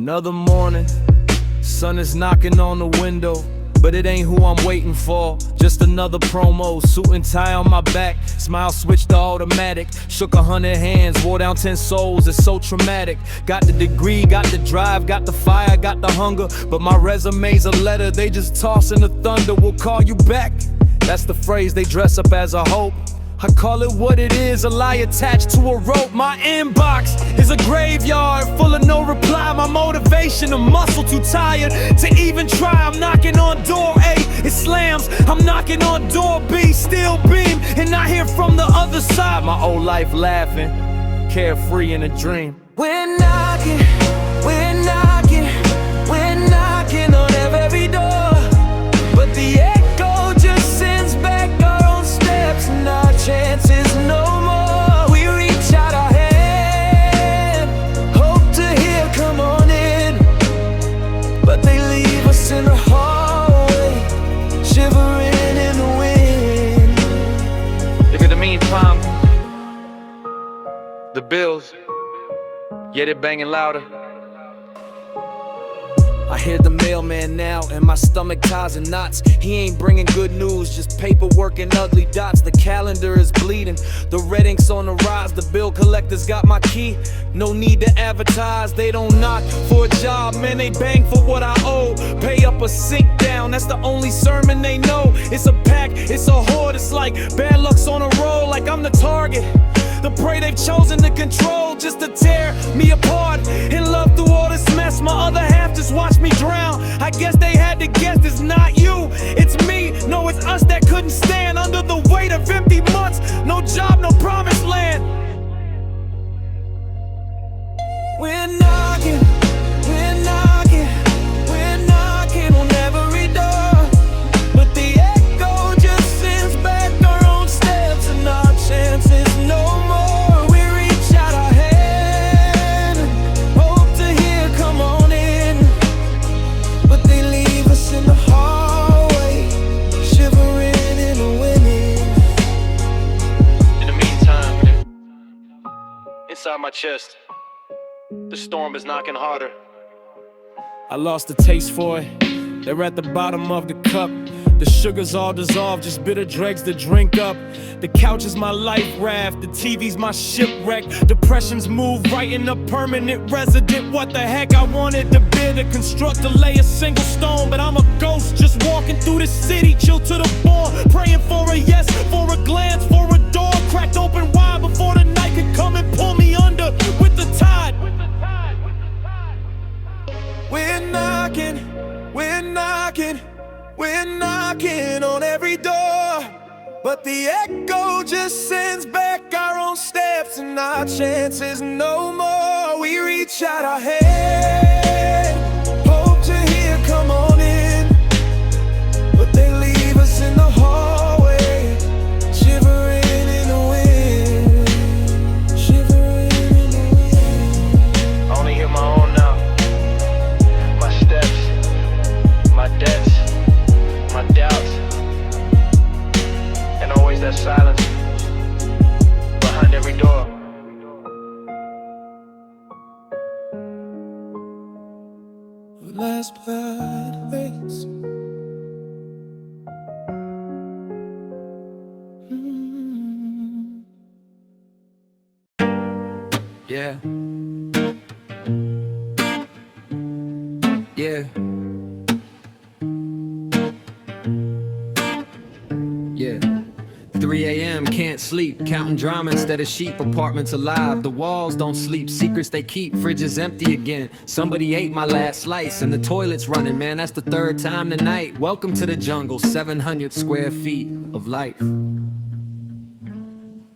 Another morning, sun is knocking on the window, but it ain't who I'm waiting for. Just another promo, suit and tie on my back, smile switched to automatic. Shook 100 hands, wore down 10 souls, it's so traumatic. Got the degree, got the drive, got the fire, got the hunger, but my resume's a letter, they just toss in the thunder. We'll call you back, that's the phrase they dress up as a hope. I call it what it is, a lie attached to a rope. My inbox is a graveyard full of no reply. My motivation, a muscle too tired to even try. I'm knocking on door A, it slams. I'm knocking on door B, still beam, and I hear from the other side. My old life laughing, carefree in a dream. We're knocking, we're knocking, we're knocking on every door, but the echo just sends back our own steps and our chances no more. We reach out our hand, hope to hear come on in, but they leave us in the hallway, shivering in the wind. If in the meantime, the bills, yeah, they're banging louder. I hear the mailman now, and my stomach ties and knots. He ain't bringing good news, just paperwork and ugly dots. The calendar is bleeding, the red ink's on the rise. The bill collector's got my key, no need to advertise. They don't knock for a job, man, they bang for what I owe. Pay up or sink down, that's the only sermon they know. It's a pack, it's a horde, it's like bad luck's on a roll. Like I'm the target, the prey they've chosen to control, just to tear me apart. In love through all this mess, my other half just watched me drown. I guess they had to guess it's not you, it's me. No, it's us that couldn't stand under the weight of empty months. No job, no promised land. We're knocking, we're knocking, we're knocking on every door, but the echo just sends back our own steps and our chances no more. We reach out our hand, hope to hear come on in, but they leave us in the hallway, shivering in the wind. In the meantime, inside my chest, the storm is knocking harder. I lost the taste for it, they're at the bottom of the cup. The sugar's all dissolved, just bitter dregs to drink up. The couch is my life raft, the TV's my shipwreck. Depression's moved right in a permanent resident. What the heck, I wanted the beer to construct, to lay a single stone, but I'm a ghost just walking through the city, chill to the bone, praying for a yes, for a glance, for a door cracked open wide before the night could come and pull me under with the tide. We're knocking, we're knocking, we're knocking on every door, but the echo just sends back our own steps and our chances no more. We reach out our hand, hope to hear come on in, but they leave us in the hallway, shivering in the wind, shivering in the wind. I only hear my own now, my steps, my debts, my doubts, and always that silence behind every door. Last blood race. Yeah. Yeah. Yeah. 3 a.m. can't sleep, counting drama instead of sheep. Apartments alive, the walls don't sleep, secrets they keep. Fridge is empty again, somebody ate my last slice, and the toilet's running, man, that's the third time tonight. Welcome to the jungle, 700 square feet of life.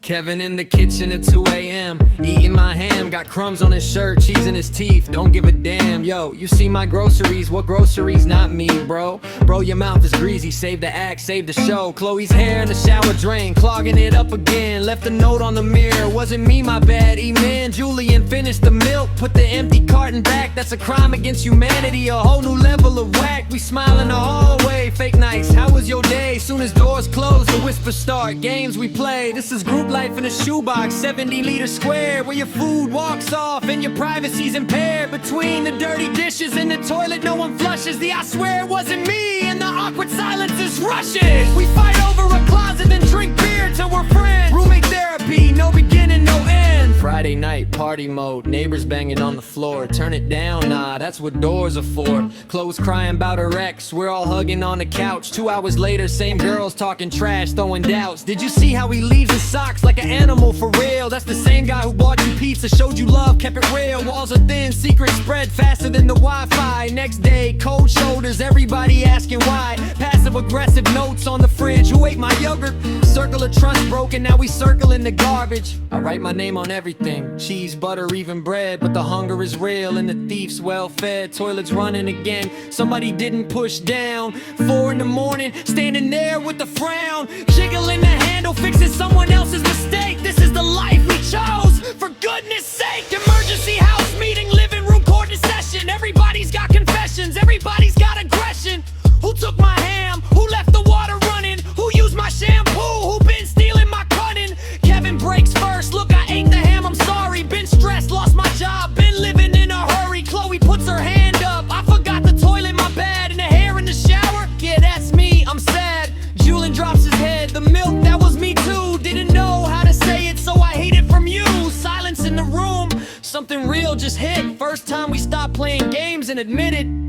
Kevin in the kitchen at 2 a.m. eating my ham, got crumbs on his shirt, cheese in his teeth, don't give a damn. Yo, you see my groceries, what groceries? Not me, bro. Bro, your mouth is greasy, save the act, save the show. Chloe's hair in the shower drain, clogging it up again. Left a note on the mirror, wasn't me, my bad. E-man, Julian finished the milk, put the empty carton back. That's a crime against humanity, a whole new level of whack. We smile in the hallway, fake nights, how was your day? Soon as doors close, the whisper for start, games we play. This is group life in a shoebox, 70-meter square, where your food walks off and your privacy's impaired. Between the dirty dishes and the toilet, no one flushes. I swear it wasn't me, and the awkward silences rushes. We fight over a closet, then drink beer till we're friends. Roommate therapy, no beginning, no end. Friday night, party mode, neighbors banging on the floor. Turn it down, nah, that's what doors are for. Chloe's crying about her ex, we're all hugging on the couch. 2 hours later, same girls talking trash, throwing doubts. Did you see how he leaves his socks like an animal for real? That's the same guy who bought you pizza, showed you love, kept it real. Walls are thin, secrets spread faster than the Wi-Fi. Next day, cold shoulders, everybody asking why. Passive aggressive notes on the fridge, who ate my yogurt? Circle of trust broken, now we circle in the garbage. I write my name on everything, cheese, butter, even bread. But the hunger is real and the thief's well fed. Toilet's running again, somebody didn't push down. 4 in the morning, standing there with a frown, jiggling the handle, fixing someone else's mistake. This is the life we chose, for goodness sake. Emergency house meeting, living room court in session. Everybody's got confessions, everybody's got aggression. Who took my ham? Who left the water running? Who used my shampoo? Who been stealing my cutting? Kevin breaks first, look, I ate the ham, I'm sorry. Been stressed, lost my job, been living in a hurry. Chloe puts her hand up, I forgot the toilet, my bad. And the hair in the shower, yeah, that's me, I'm sad. Julian drops his head, the milk, that was me too. Didn't know how to say it, so I hate it from you. Silence in the room, something real just hit. First time we stopped playing games and admitted.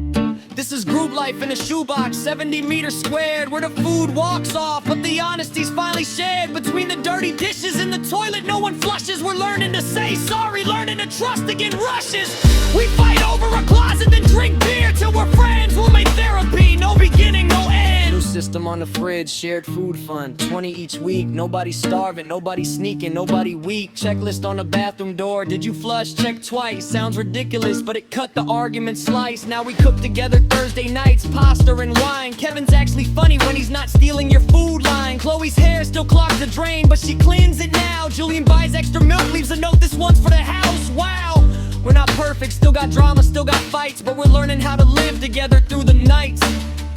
This is group life in a shoebox, 70 meters squared, where the food walks off, but the honesty's finally shared. Between the dirty dishes and the toilet, no one flushes. We're learning to say sorry, learning to trust again rushes. We fight over a closet, then drink beer till we're friends. Roommate therapy, no beginning, no end. New system on the fridge, shared food fund, 20 each week. Nobody starving, nobody sneaking, nobody weak. Checklist on the bathroom door, did you flush? Check twice. Sounds ridiculous, but it cut the argument slice. Now we cook together Thursday nights, pasta and wine. Kevin's actually funny when he's not stealing your food line. Chloe's hair still clogs the drain, but she cleans it now. Julian buys extra milk, leaves a note, this one's for the house. Wow, we're not perfect, still got drama, still got fights, but we're learning how to live together through the nights.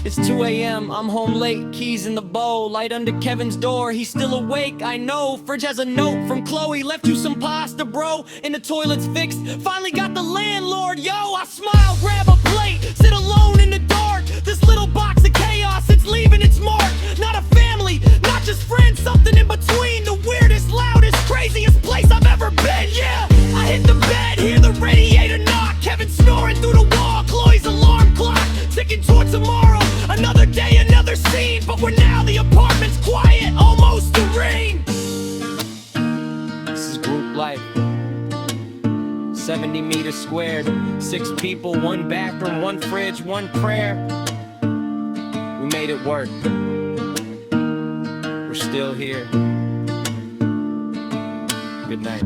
It's 2 a.m., I'm home late, keys in the bowl, light under Kevin's door, he's still awake, I know. Fridge has a note from Chloe, left you some pasta, bro, and the toilet's fixed. Finally got the landlord, yo, I smile, grab a plate, sit alone in the dark. This little box of chaos, it's leaving its mark. Not a family, not just friends, something in between. The weirdest, loudest, craziest place I've ever been, yeah. I hit the bed, hear the radiator knock. Kevin snoring through the wall, Chloe's alarm clock ticking toward tomorrow. Another day, another scene, but we're now the apartment's quiet, almost a rain. This is group life, 70 meters squared, 6 people, 1 bathroom, 1 fridge, 1 prayer. We made it work. We're still here. Good night.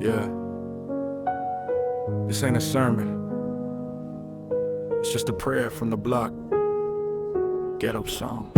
Yeah, this ain't a sermon. It's just a prayer from the block. Ghetto Psalm.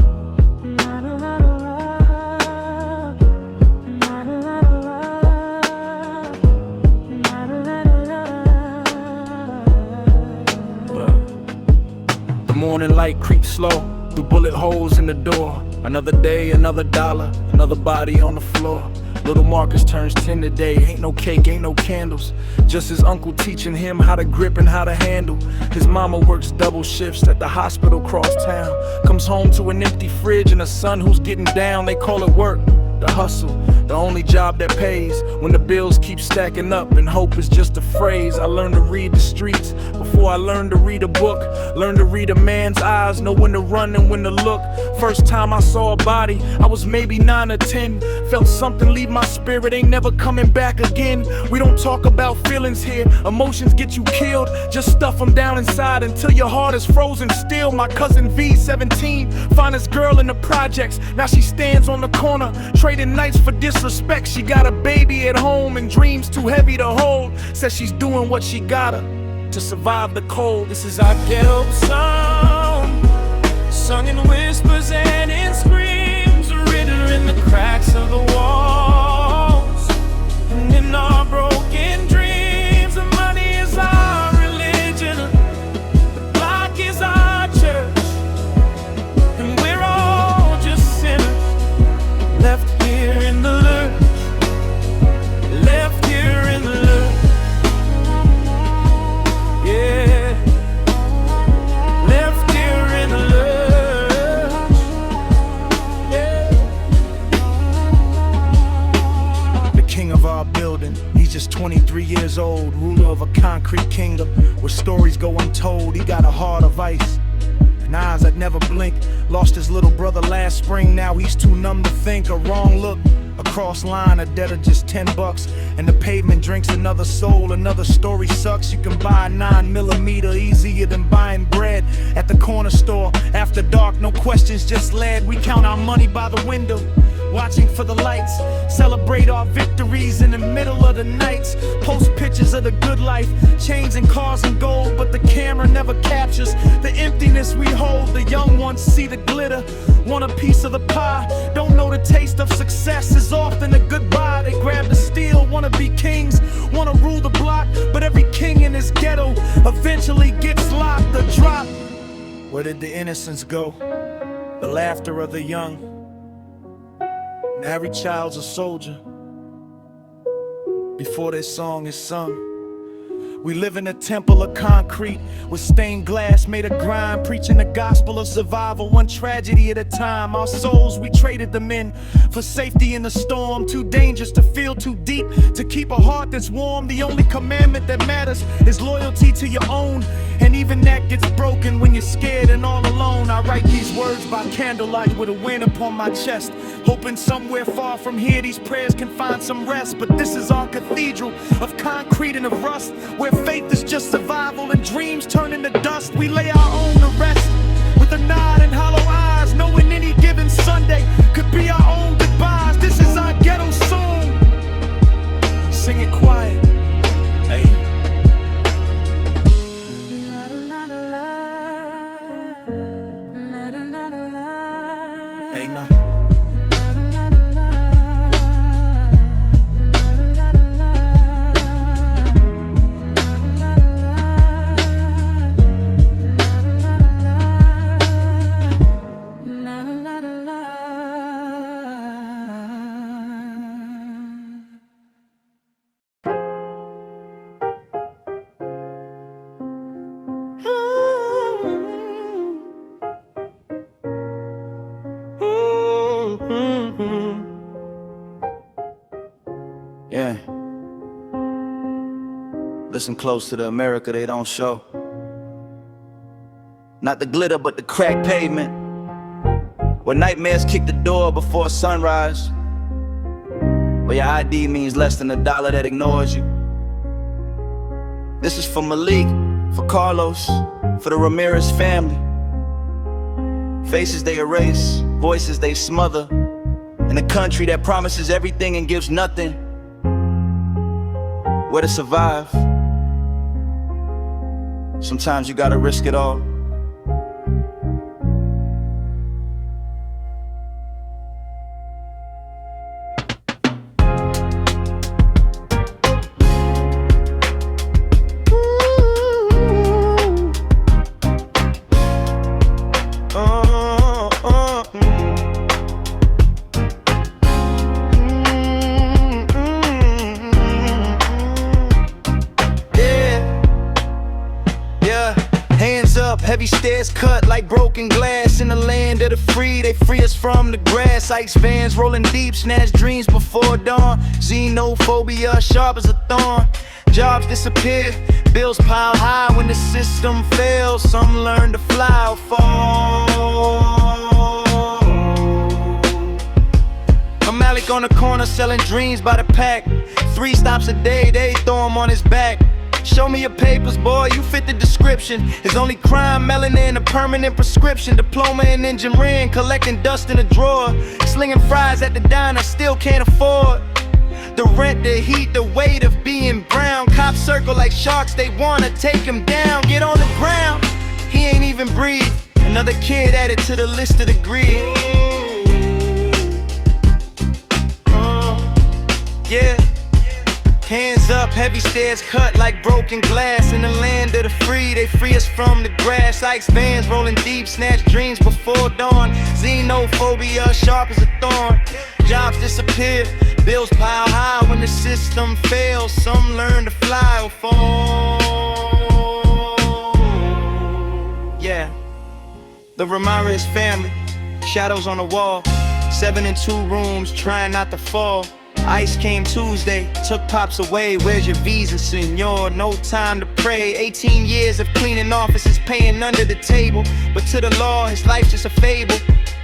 The morning light creeps slow through bullet holes in the door. Another day, another dollar, another body on the floor. Little Marcus turns 10 today, ain't no cake, ain't no candles. Just his uncle teaching him how to grip and how to handle. His mama works double shifts at the hospital cross town. Comes home to an empty fridge and a son who's getting down. They call it work, the hustle, the only job that pays. When the bills keep stacking up and hope is just a phrase. I learned to read the streets before I learned to read a book. Learned to read a man's eyes, know when to run and when to look. First time I saw a body, I was maybe 9 or 10. Felt something leave my spirit, ain't never coming back again. We don't talk about feelings here, emotions get you killed. Just stuff them down inside until your heart is frozen still. My cousin V, 17, finest girl in the projects. Now she stands on the corner, trading nights for disrespect. She got a baby at home and dreams too heavy to hold. Says she's doing what she gotta to survive the cold. This is our ghetto song. sung in whispers and in screams, written in the cracks of the walls, and in our broken dreams. The money is our religion, the block is our church, and we're all just sinners, left here in the lurch, left here in the lurch. Yeah, left here in the lurch. Yeah. The king of our building, he's just 23 years old, ruler of a concrete kingdom where stories go untold. He got a heart of ice and eyes that never blink. Lost his little brother last spring, now he's too numb to think. A wrong look, a cross line, a debt of just $10, and the pavement drinks another soul. Another story sucks. You can buy a 9mm easier than buying bread at the corner store. After dark, no questions, just lead. We count our money by the window, watching for the lights, celebrate our victories in the middle of the nights. Post pictures of the good life, chains and cars and gold, but the camera never captures the emptiness we hold. The young ones see the glitter, want a piece of the pie, don't know the taste of success is often a goodbye. They grab the steel, wanna be kings, wanna rule the block, but every king in this ghetto eventually gets locked. The drop. Where did the innocence go? The laughter of the young. Every child's a soldier before this song is sung. We live in a temple of concrete with stained glass made of grime, preaching the gospel of survival, one tragedy at a time. Our souls, we traded them in for safety in the storm. Too dangerous to feel too deep to keep a heart that's warm. The only commandment that matters is loyalty to your own, and even that gets broken when you're scared and all alone. I write these words by candlelight with a wind upon my chest, hoping somewhere far from here these prayers can find some rest. But this is our cathedral of concrete and of rust, where faith is just survival and dreams turn into dust. We lay our own to rest with a nod and hollow eyes, knowing any given Sunday could be our own goodbyes. This is our ghetto song. Sing it quiet. Hey. Hey, nah. Yeah. Listen close to the America they don't show. Not the glitter, but the cracked pavement, where nightmares kick the door before sunrise, where your ID means less than $1 that ignores you. This is for Malik, for Carlos, for the Ramirez family. Faces they erase, voices they smother, in a country that promises everything and gives nothing. Where to survive, sometimes you gotta risk it all. Heavy stairs cut like broken glass. In the land of the free, they free us from the grass. Ice vans rolling deep, snatch dreams before dawn. Xenophobia sharp as a thorn. Jobs disappear, bills pile high when the system fails. Some learn to fly or fall. I'm Malik on the corner selling dreams by the pack. 3 stops a day, they throw him on his back. Show me your papers, boy, you fit the description. His only crime, melanin, a permanent prescription. Diploma in engineering, collecting dust in a drawer. Slinging fries at the diner, still can't afford the rent, the heat, the weight of being brown. Cops circle like sharks, they wanna take him down. Get on the ground, he ain't even breathe. And Another kid added to the list of the greed. Yeah. Hands up, heavy stairs cut like broken glass. In the land of the free, they free us from the grass. Ike's vans rolling deep, snatch dreams before dawn. Xenophobia, sharp as a thorn. Jobs disappear, bills pile high when the system fails. Some learn to fly or fall. Yeah, the Ramirez family, shadows on the wall. 7 in 2 rooms, trying not to fall. Ice came Tuesday, took pops away. Where's your visa, senor? No time to pray. 18 years of cleaning offices, paying under the table. But to the law, his life's just a fable.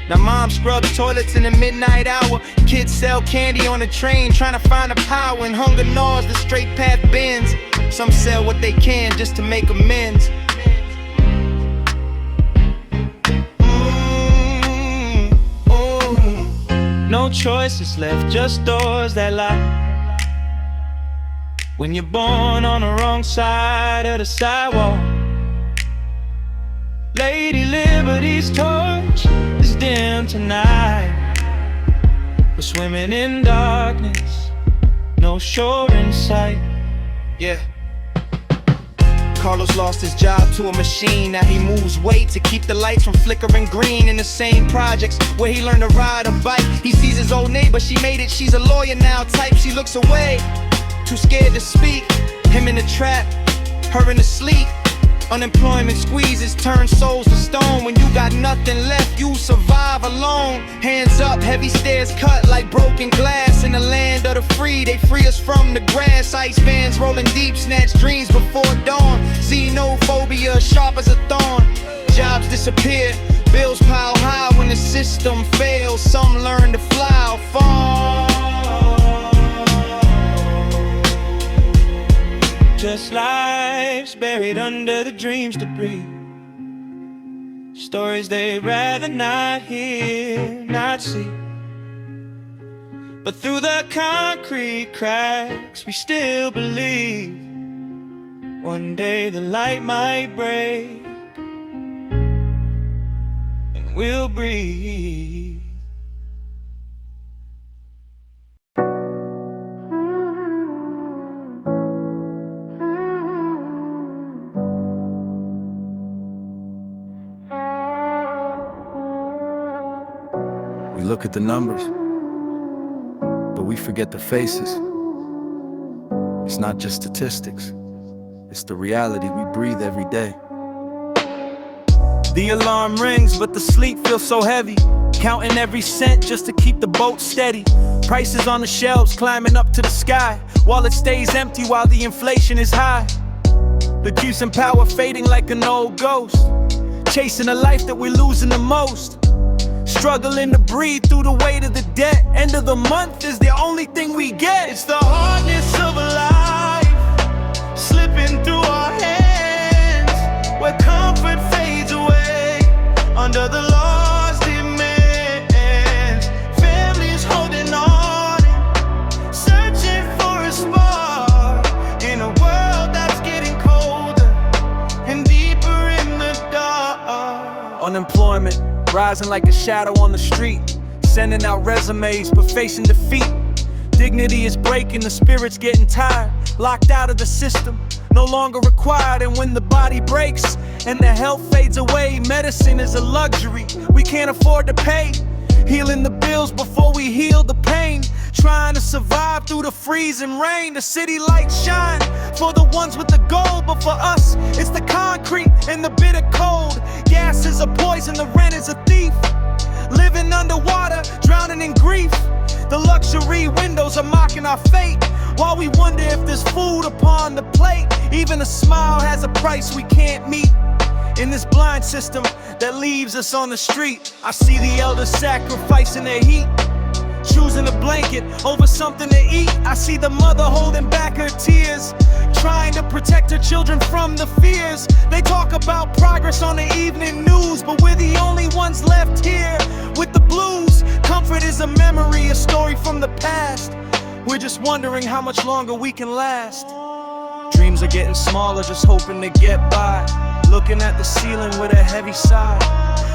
Now mom scrubs toilets in the midnight hour. Kids sell candy on the train, trying to find the power. And hunger gnaws the straight path bends. Some sell what they can just to make amends. No choices left, just doors that lie. When you're born on the wrong side of the sidewalk. Lady Liberty's torch is dim tonight. We're swimming in darkness, no shore in sight. Yeah. Carlos lost his job to a machine. Now he moves weight to keep the lights from flickering green. In the same projects where he learned to ride a bike. He sees his old neighbor, she made it, she's a lawyer now type. She looks away, too scared to speak. Him in the trap, her in the sleep. Unemployment squeezes, turn souls to stone. When you got nothing left, you survive alone. Hands up, heavy stairs cut like broken glass. In the land of the free, they free us from the grass. Ice vans rolling deep, snatch dreams before dawn. Xenophobia, sharp as a thorn. Jobs disappear, bills pile high when the system fails. Some learn to fly or fall. Just life's buried under the dreams debris. Stories they'd rather not hear, not see. But through the concrete cracks, we still believe one day the light might break and we'll breathe. We look at the numbers, but we forget the faces. It's not just statistics, it's the reality we breathe every day. The alarm rings, but the sleep feels so heavy. Counting every cent just to keep the boat steady. Prices on the shelves climbing up to the sky. Wallet stays empty while the inflation is high. The juice and power fading like an old ghost. Chasing a life that we're losing the most. Struggling to breathe through the weight of the debt. End of the month is the only thing we get. It's the hardness of a life slipping through our hands, where comfort fades away under the law's demands. Families holding on, searching for a spark in a world that's getting colder and deeper in the dark. Unemployment rising like a shadow on the street, sending out resumes but facing defeat. Dignity is breaking, the spirit's getting tired, locked out of the system, no longer required. And when the body breaks and the health fades away, medicine is a luxury we can't afford to pay. Healing the bills before we heal the pain, trying to survive through the freezing rain. The city lights shine for the ones with the gold, but for us it's the concrete and the bitter cold. Gas is a poison, the rent is a thief. Living underwater, drowning in grief. The luxury windows are mocking our fate, while we wonder if there's food upon the plate. Even a smile has a price we can't meet. In this blind system that leaves us on the street, I see the elders sacrificing their heat, choosing a blanket over something to eat. I see the mother holding back her tears, trying to protect her children from the fears. They talk about progress on the evening news, but we're the only ones left here with the blues. Comfort is a memory, a story from the past. We're just wondering how much longer we can last. Dreams are getting smaller, just hoping to get by. looking at the ceiling with a heavy sigh.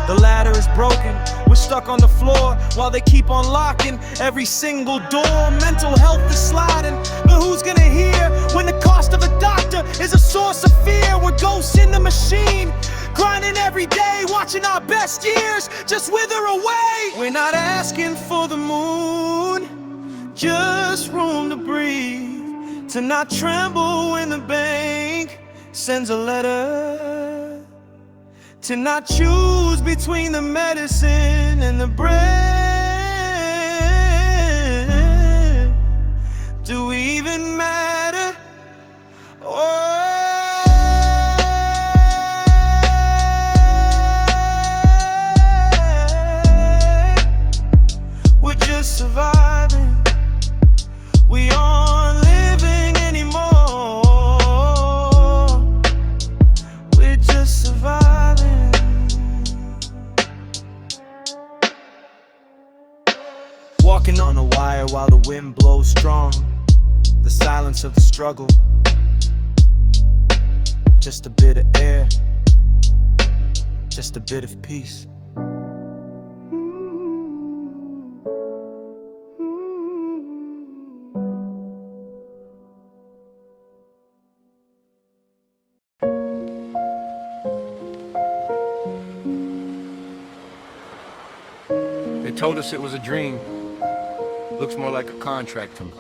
The ladder is broken, we're stuck on the floor while they keep on locking every single door. Mental health is sliding, but who's gonna hear when the cost of a doctor is a source of fear? We're ghosts in the machine, grinding every day, watching our best years just wither away. We're not asking for the moon, just room to breathe, to not tremble when the bank sends a letter, to not choose between the medicine and the bread. Do we even matter? We're just surviving. We aren't living anymore. We're just surviving. Walking on a wire while the wind blows strong. The silence of the struggle. Just a bit of air. Just a bit of peace. They told us it was a dream. Looks more like a contract to me.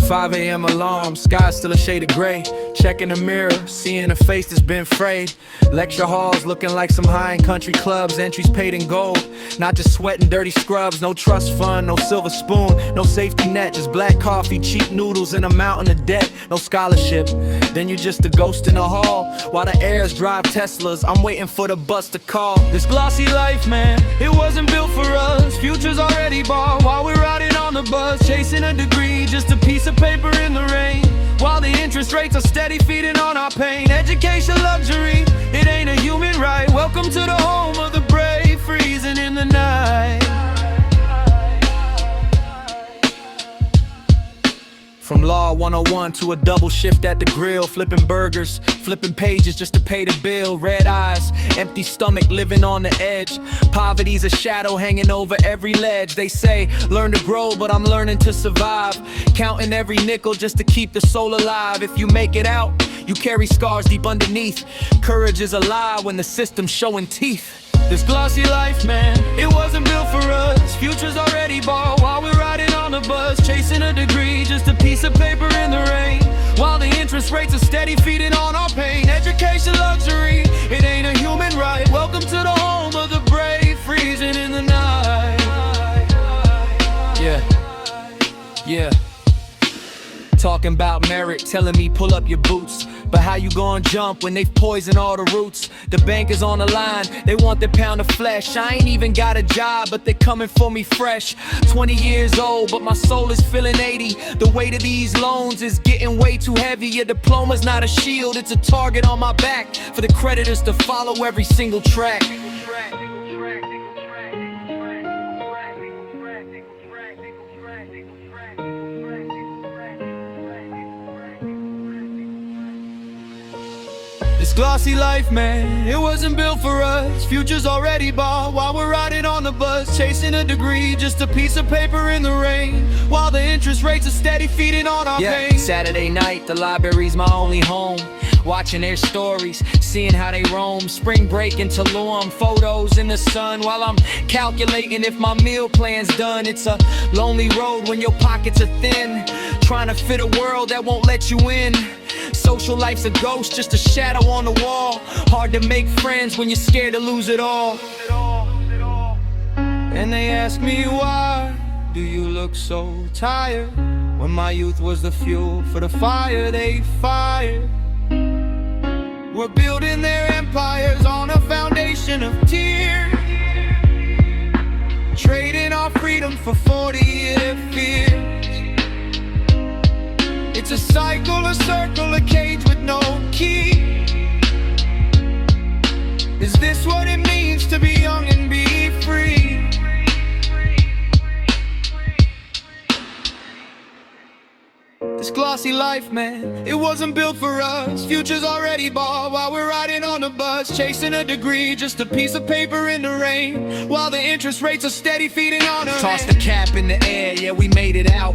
5 a.m. alarm, sky still a shade of gray. Checking the mirror, seeing a face that's been frayed. Lecture halls looking like some high-end country clubs. Entries paid in gold, not just sweat and dirty scrubs. No trust fund, no silver spoon, no safety net. Just black coffee, cheap noodles, and a mountain of debt. No scholarship, then you're just a ghost in the hall. While the heirs drive Teslas, I'm waiting for the bus to call. This glossy life, man, it wasn't built for us. Future's already bought while we're riding on the bus. Chasing a degree, just a piece of paper in the rain. While the interest rates are steady feeding on our pain. Education luxury, it ain't a human right. Welcome to the home of the brave, freezing in the night. From Law 101 to a double shift at the grill. Flipping burgers, flipping pages just to pay the bill. Red eyes, empty stomach, living on the edge. Poverty's a shadow hanging over every ledge. They say, learn to grow, but I'm learning to survive. Counting every nickel just to keep the soul alive. If you make it out, you carry scars deep underneath. Courage is a lie when the system's showing teeth. This glossy life, man, it wasn't built for us. Future's already bought while we're riding on the bus. Chasing a degree, just a piece of paper in the rain. While the interest rates are steady feeding on our pain. Education luxury, it ain't a human right. Welcome to the home of the brave, freezing in the night. Yeah. Talking about merit, telling me pull up your boots. But how you gonna jump when they've poisoned all the roots? The bank is on the line, they want their pound of flesh. I ain't even got a job, but they're coming for me fresh. 20 years old, but my soul is feeling 80. The weight of these loans is getting way too heavy. Your diploma's not a shield, it's a target on my back. For the creditors to follow every single track. This glossy life, man, it wasn't built for us. Future's already bought while we're riding on the bus. Chasing a degree, just a piece of paper in the rain. While the interest rates are steady feeding on our pain. Saturday night, the library's my only home. Watching their stories, seeing how they roam. Spring break in Tulum, photos in the sun. While I'm calculating if my meal plan's done. It's a lonely road when your pockets are thin. Trying to fit a world that won't let you in. Social life's a ghost, just a shadow on the wall. Hard to make friends when you're scared to lose it all. And they ask me why do you look so tired? When my youth was the fuel for the fire they fired. We're building their empires on a foundation of tears. Trading our freedom for 40-year fears. It's a cycle, a circle, a cage with no key. Is this what it means to be young and be free? This glossy life, man, it wasn't built for us. Future's already bought while we're riding on the bus, chasing a degree, just a piece of paper in the rain, while the interest rates are steady feeding on us. Toss the cap in the air, yeah, we made it out,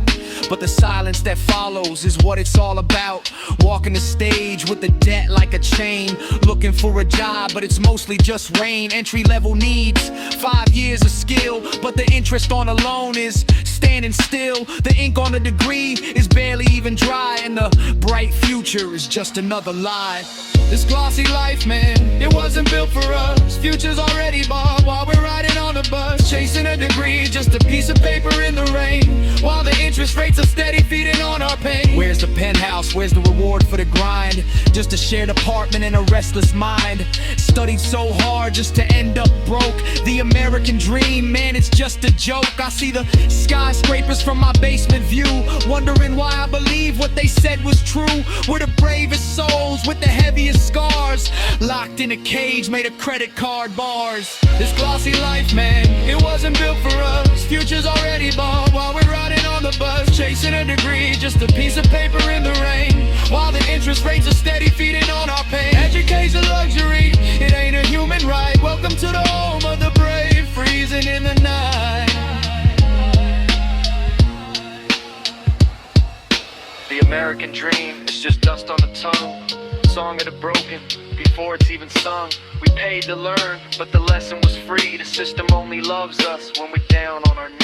but the silence that follows is what it's all about. Walking the stage with the debt like a chain, looking for a job, but it's mostly just rain. Entry-level needs 5 years of skill, but the interest on a loan is standing still. The ink on the degree is barely even dry, and the bright future is just another lie. This glossy life, man, it wasn't built for us. Future's already bought while we're riding on the bus, chasing a degree, just a piece of paper in the rain, while the interest rates are steady feeding on our pain. Where's the penthouse? Where's the reward for the grind? Just a shared apartment and a restless mind. Studied so hard just to end up broke. The American dream, man, it's just a joke. I see the skyscrapers from my basement view, wondering why I believe what they said was true. We're the bravest souls with the heaviest scars, locked in a cage made of credit card bars. This glossy life, man, it wasn't built for us. Future's already bought while we're riding on the bus, chasing a degree, just a piece of paper in the rain, while the interest rates are steady feeding on our pain. Education's a luxury, it ain't a human right. Welcome to the home of the brave, freezing in the night. The American dream is just dust on the tongue, song of the broken before it's even sung. We paid to learn, but the lesson was free. The system only loves us when we're down on our knees.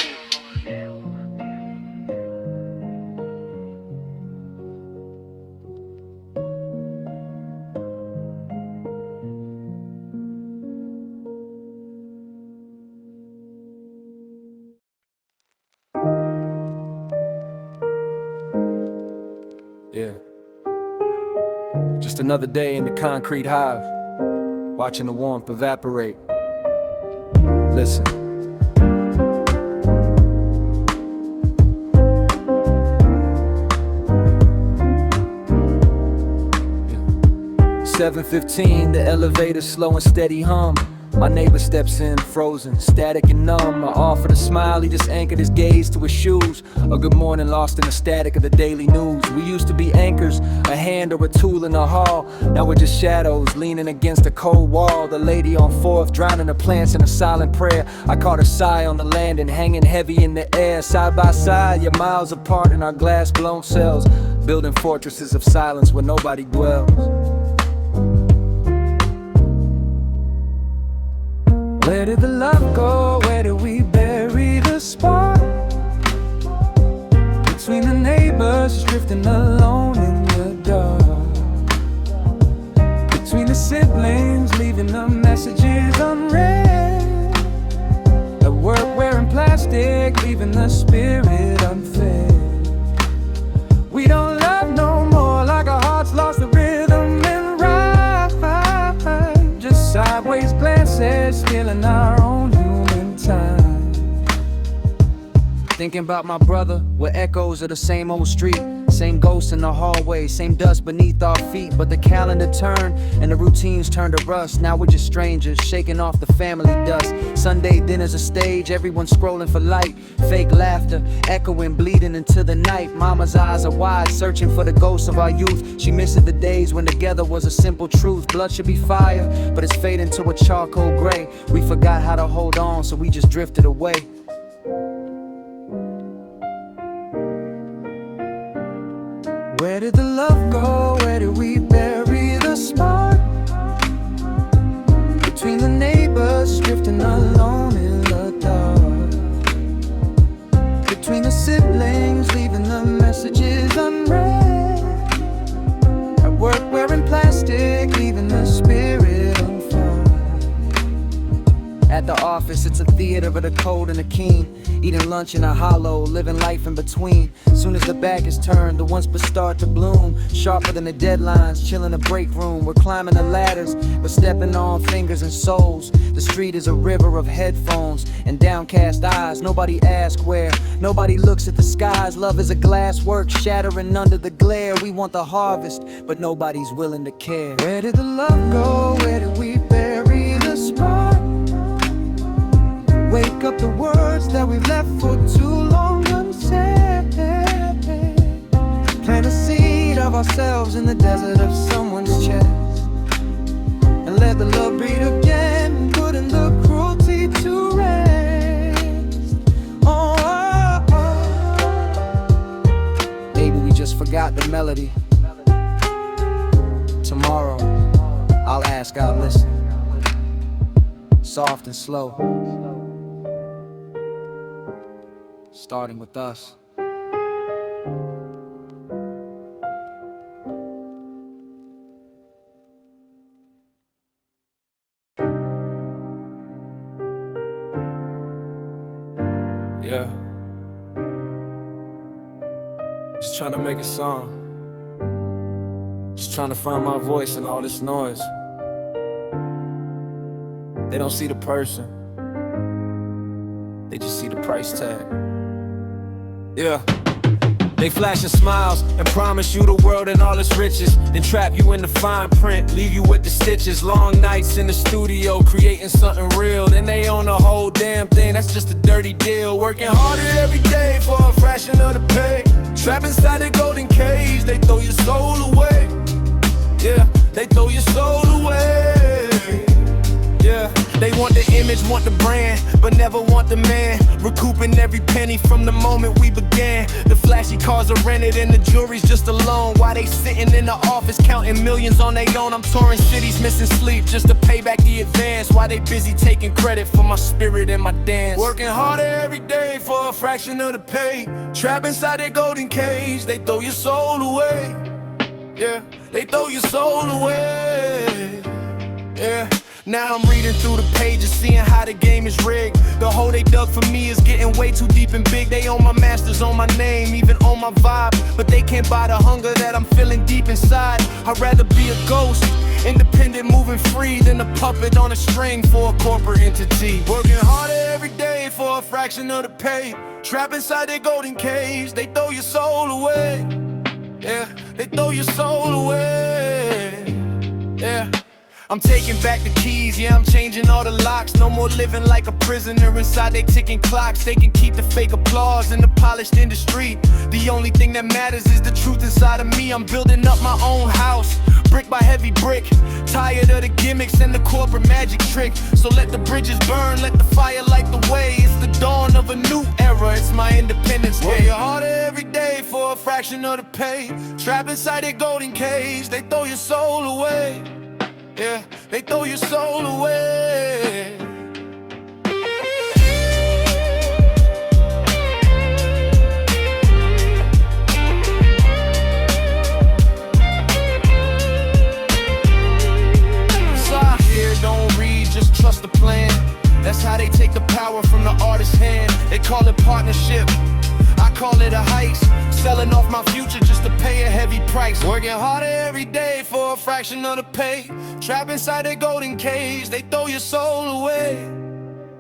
Yeah. Just another day in the concrete hive, watching the warmth evaporate. Listen. Yeah. 7:15, the elevator slow and steady hum. My neighbor steps in, frozen, static and numb. I offer a smile, he just anchored his gaze to his shoes. A good morning lost in the static of the daily news. We used to be anchors, a hand or a tool in the hall. Now we're just shadows, leaning against a cold wall. The lady on 4th, drowning the plants in a silent prayer. I caught her sigh on the landing, hanging heavy in the air. Side by side, you're miles apart in our glass-blown cells, building fortresses of silence where nobody dwells. Where did the love go? Where did we bury the spark? Between the neighbors, drifting alone in the dark. Between the siblings, leaving the messages unread. At work wearing plastic, leaving the spirit unfed. We don't love no more, like our hearts lost the rhythm and rhyme. Just sideways glances, stealing our own human time. Thinking about my brother, we're echoes of the same old street. Same ghosts in the hallway, same dust beneath our feet. But the calendar turned and the routines turned to rust. Now we're just strangers, shaking off the family dust. Sunday dinner's a stage, everyone scrolling for light. Fake laughter, echoing, bleeding into the night. Mama's eyes are wide, searching for the ghosts of our youth. She misses the days when together was a simple truth. Blood should be fire, but it's fading to a charcoal gray. We forgot how to hold on, so we just drifted away. Where did the love go? Where did we bury the spark? Between the neighbors, drifting alone in the dark. Between the siblings, leaving the messages unread. At work wearing plastic, leaving the spirit on fire. At the office, it's a theater of the cold and the keen. Eating lunch in a hollow, living life in between. Soon as the back is turned, the once but start to bloom. Sharper than the deadlines, chilling the break room. We're climbing the ladders, but stepping on fingers and souls. The street is a river of headphones and downcast eyes. Nobody asks where, nobody looks at the skies. Love is a glass work, shattering under the glare. We want the harvest, but nobody's willing to care. Where did the love go? Where did we bury the spark? Wake up the words that we've left for too long unsaid. Plant a ourselves in the desert of someone's chest, and let the love beat again, putting the cruelty to rest. Oh, oh, oh. Maybe we just forgot the melody. Tomorrow, I'll ask, I'll listen. Soft and slow, starting with us. Yeah. Just trying to make a song. Just trying to find my voice in all this noise. They don't see the person, they just see the price tag. Yeah. They flashing smiles and promise you the world and all its riches, then trap you in the fine print, leave you with the stitches. Long nights in the studio, creating something real. Then they own the whole damn thing, that's just a dirty deal. Working harder every day for a fraction of the pay. Trapped inside a golden cage, they throw your soul away. Yeah, they throw your soul away. Yeah, they want the image, want the brand, but never want the man. Recouping every penny from the moment we began. The flashy cars are rented and the jewelry's just a loan, while they sitting in the office counting millions on their own. I'm touring cities, missing sleep just to pay back the advance, while they busy taking credit for my spirit and my dance. Working harder every day for a fraction of the pay. Trapped inside their golden cage, they throw your soul away. Yeah, they throw your soul away. Yeah. Now I'm reading through the pages, seeing how the game is rigged. The hole they dug for me is getting way too deep and big. They own my masters, on my name, even on my vibe, but they can't buy the hunger that I'm feeling deep inside. I'd rather be a ghost, independent, moving free, than a puppet on a string for a corporate entity. Working harder every day for a fraction of the pay. Trapped inside their golden cage, they throw your soul away. Yeah, they throw your soul away. Yeah, I'm taking back the keys, yeah, I'm changing all the locks. No more living like a prisoner inside they ticking clocks. They can keep the fake applause in the polished industry. The only thing that matters is the truth inside of me. I'm building up my own house, brick by heavy brick. Tired of the gimmicks and the corporate magic trick. So let the bridges burn, let the fire light the way. It's the dawn of a new era, it's my independence day. Working harder every day for a fraction of the pay. Trapped inside their golden cage, they throw your soul away. Yeah, they throw your soul away. Inside here, don't read, just trust the plan. That's how they take the power from the artist's hand. They call it partnership, I call it a heist. Selling off my future just to pay a heavy price. Working harder every day for a fraction of the pay. Trapped inside their golden cage, they throw your soul away.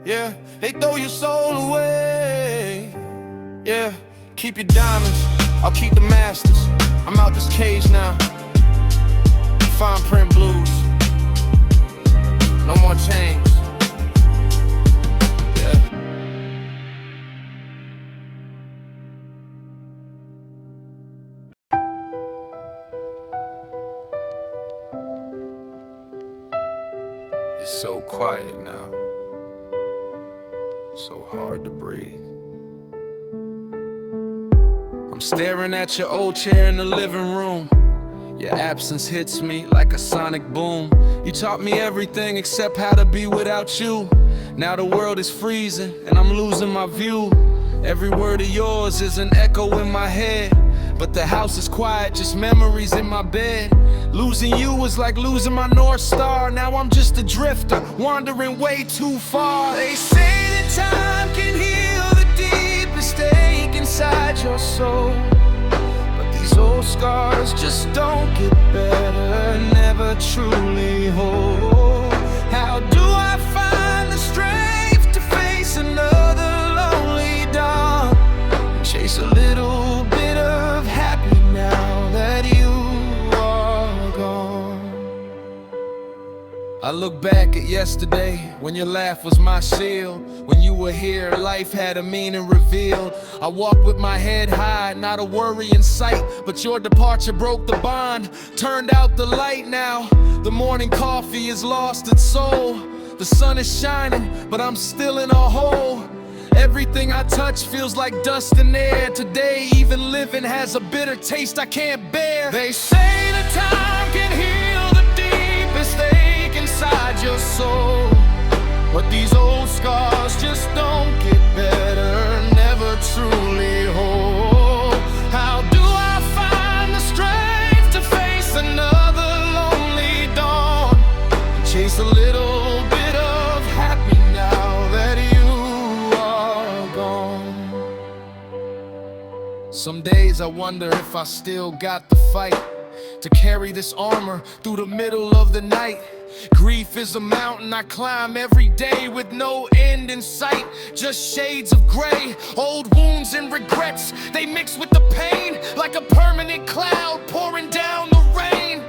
Yeah, they throw your soul away. Yeah, keep your diamonds, I'll keep the masters. I'm out this cage now. Fine print blues, no more chains. It's so quiet now, so hard to breathe. I'm staring at your old chair in the living room. Your absence hits me like a sonic boom. You taught me everything except how to be without you. Now the world is freezing and I'm losing my view. Every word of yours is an echo in my head, but the house is quiet, just memories in my bed. Losing you was like losing my North Star. Now I'm just a drifter, wandering way too far. They say that time can heal the deepest ache inside your soul, but these old scars just don't get better, never truly whole. How do I find the strength to face another lonely dawn and chase a little bit of happy now that you are gone? I look back at yesterday, when your laugh was my shield. When you were here, life had a meaning revealed. I walked with my head high, not a worry in sight. But your departure broke the bond, turned out the light now. The morning coffee has lost its soul. The sun is shining, but I'm still in a hole. Everything I touch feels like dust in air. Today, even living has a bitter taste I can't bear. They say that time can heal the deepest ache inside your soul, but these old scars just don't get better, never truly whole. How do I find the strength to face another lonely dawn, and chase a little bit of happy now that you are gone? Some days I wonder if I still got the fight to carry this armor through the middle of the night. Grief is a mountain I climb every day with no end in sight, just shades of gray. Old wounds and regrets, they mix with the pain like a permanent cloud pouring down the rain.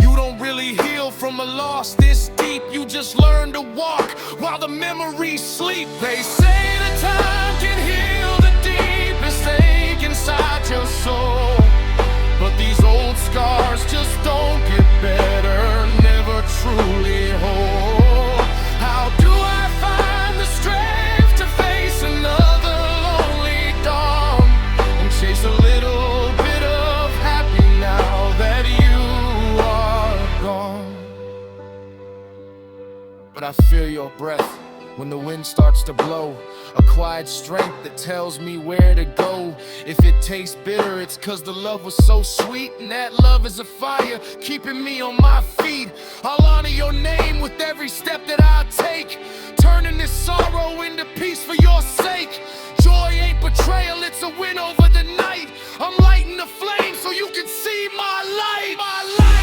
You don't really heal from a loss this deep, you just learn to walk while the memories sleep. They say that time can heal the deepest ache inside your soul, but these old scars just don't get better, never truly whole. How do I find the strength to face another lonely dawn, and chase a little bit of happy now that you are gone? But I feel your breath when the wind starts to blow, a quiet strength that tells me where to go. If it tastes bitter, it's cause the love was so sweet, and that love is a fire keeping me on my feet. I'll honor your name with every step that I take, turning this sorrow into peace for your sake. Joy ain't betrayal, it's a win over the night. I'm lighting the flame so you can see my light, my light.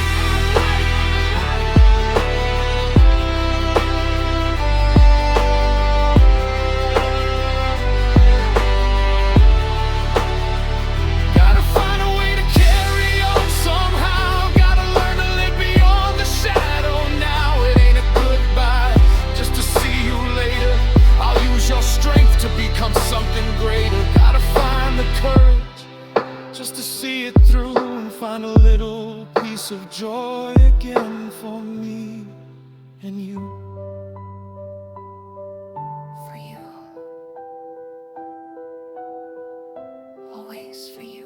Something greater, gotta find the courage just to see it through and find a little piece of joy again for me and you. For you. Always for you.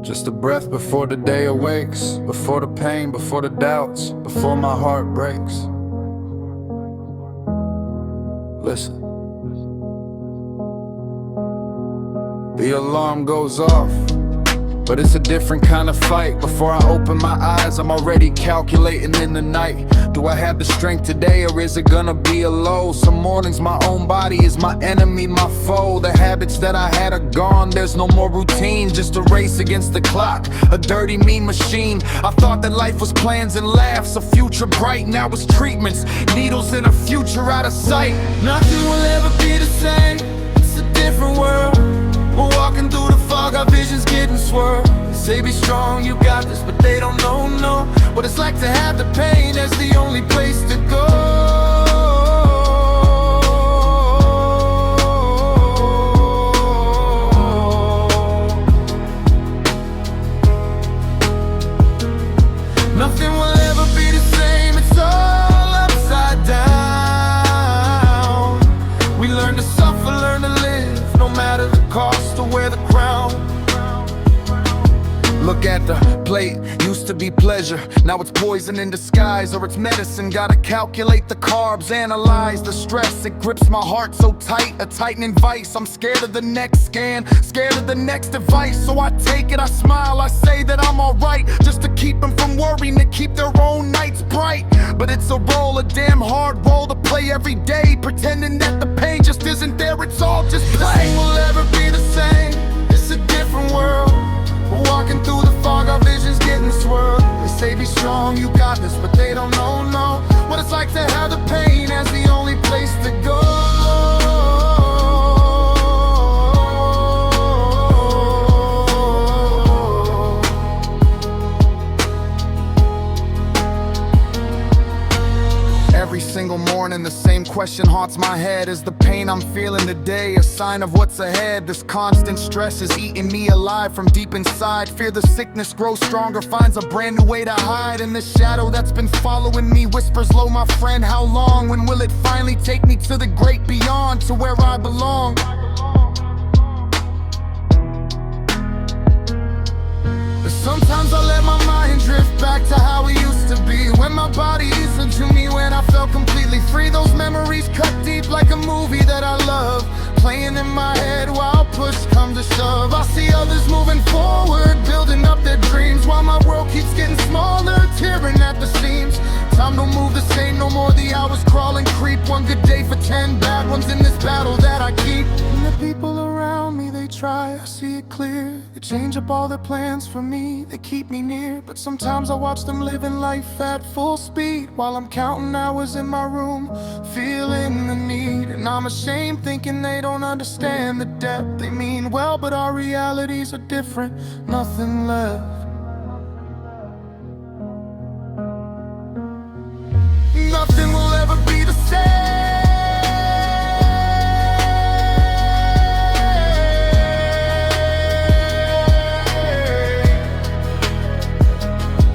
Just a breath before the day awakes, before the pain, before the doubts, before my heart breaks. Listen. The alarm goes off, but it's a different kind of fight. Before I open my eyes, I'm already calculating in the night. Do I have the strength today, or is it gonna be a low? Some mornings my own body is my enemy, my foe. The habits that I had are gone, there's no more routine, just a race against the clock, a dirty, mean machine. I thought that life was plans and laughs, a future bright. Now it's treatments, needles in a future out of sight. Nothing will ever be the same, it's a different world. We're walking through the fog, our vision's getting swerved. They say be strong, you got this, but they don't know what it's like to have the pain as the only place to go. Nothing will ever be the same, it's all upside down. We learn to suffer, learn to live, no matter the cost, to wear the crown. Look at the plate, used to be pleasure, now it's poison in disguise, or it's medicine. Gotta calculate the carbs, analyze the stress. It grips my heart so tight, a tightening vice. I'm scared of the next scan, scared of the next device. So I take it, I smile, I say that I'm alright, just to keep them from worrying, to keep their own nights bright. But it's a role, a damn hard role to play every day, pretending that the pain just isn't there, it's all just play. Nothing will ever be the same, it's a different world. We're walking through the fog, our vision's getting swirled. They say be strong, you got this, but they don't know what it's like to have the pain as the only place to go. Every single morning the same question haunts my head. Is the pain I'm feeling today a sign of what's ahead? This constant stress is eating me alive from deep inside. Fear the sickness grows stronger, finds a brand new way to hide. And the shadow that's been following me whispers low, my friend, how long? When will it finally take me to the great beyond, to where I belong? Sometimes I let my mind drift back to how it used to be, when my body listened to me, when I felt completely free. Those memories cut deep like a movie that I love, playing in my head while push comes to shove. I see others moving forward, building up their dreams, while my world keeps getting smaller, tearing at the seams. Time don't move the same no more, the hours crawl and creep. One good day for 10 bad ones in this battle that I keep. And the people around me, they try, I see it clear. They change up all their plans for me, they keep me near. But sometimes I watch them living life at full speed, while I'm counting hours in my room, feeling the need. And I'm ashamed thinking they don't understand the depth. They mean well, but our realities are different, nothing left. Nothing will ever be the same,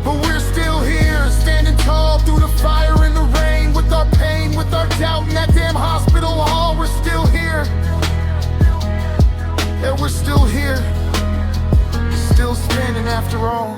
but we're still here, standing tall through the fire and the rain. With our pain, with our doubt in that damn hospital hall, we're still here. Yeah, we're still here, still standing after all.